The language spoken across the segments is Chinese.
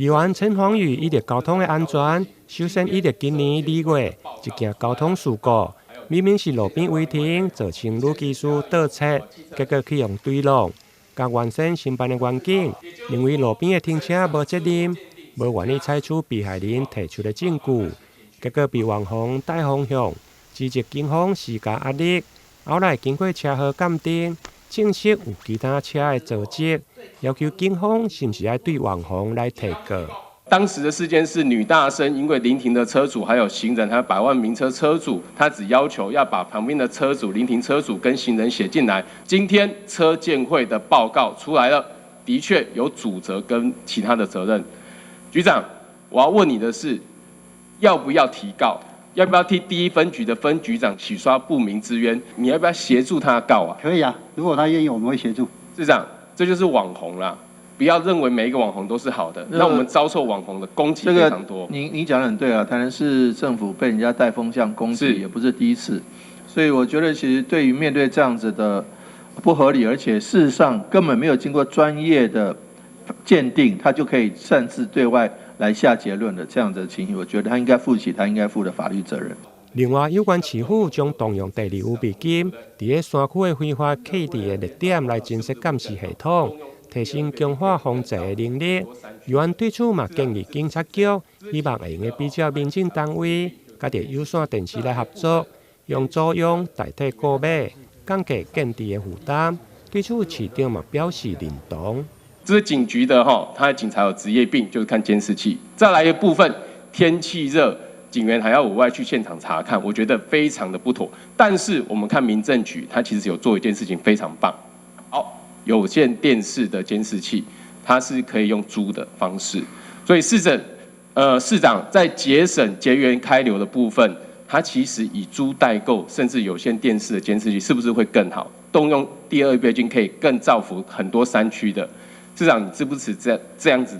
离湾陈黄宇伊着交通的安全，首先伊着今年2月一件交通事故，明明是路边违停，造成女技师倒车，结果去用对路，甲原先申办的员警认为路边的停车无责任，无愿意采取被害人提出的证据，结果被网方带方向，指责警方施加压力。后来经过车祸鉴定，证实有其他车的造迹，要求警方是不是要对网方来提告。当时的事件是女大生因为临停的车主还有行人还有百万名车车主，他只要求要把旁边的车主、临停车主跟行人写进来。今天车建会的报告出来了，的确有主责跟其他的责任。局长，我要问你的是，要不要提告？要不要替第1分局的分局长洗刷不明之冤？你要不要协助他告啊？可以啊，如果他愿意，我们会协助。市长，这就是网红啦。不要认为每一个网红都是好的，那我们遭受网红的攻击非常多。你讲得很对啊，台南市政府被人家带风向攻击也不是第一次，所以我觉得其实对于面对这样子的不合理，而且事实上根本没有经过专业的鉴定，他就可以擅自对外来下结论的这样子的情形，我觉得他应该负起他应该负的法律责任。另外，有关市府将动用第2五备金，伫山区的非法弃置的热点来增设监视系统。提升强化防治的能力，议员对此嘛建议警察局希望会用比较民政单位，甲着有线电视来合作，用租用代替购买，降低建地的负担。对此市长嘛表示认同。这是警局的他的警察有职业病，就是看监视器。再来一部分，天气热，警员还要额外去现场查看，我觉得非常的不妥。但是我们看民政局，他其实有做一件事情非常棒。好。有线电视的监视器，它是可以用租的方式，所以市长在节省节源开流的部分，它其实以租代购，甚至有线电视的监视器，是不是会更好？动用第2备金可以更造福很多山区的。市长，你支不支持这样子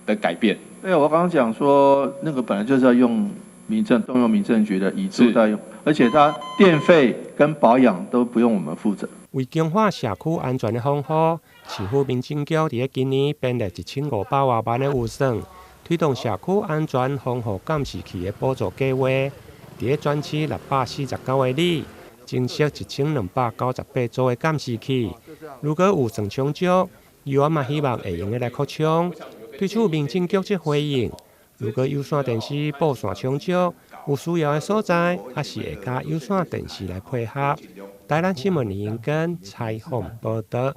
的改变？对，我刚刚讲说，那个本来就是要用动用民政局的以租代用，而且它电费跟保养都不用我们负责。为强化社区安全的防护，市府民政局伫今年编列1500多万的预算，推动社区安全防护监视器的补助计划。伫全市649个里，增设1298组的监视器。如果预算充足，议员嘛希望会用来扩充。对此，民政局即回应：如果有线电视布线充足，有需要的所在，还是会加有线电视来配合。台南新闻林跟采访报道。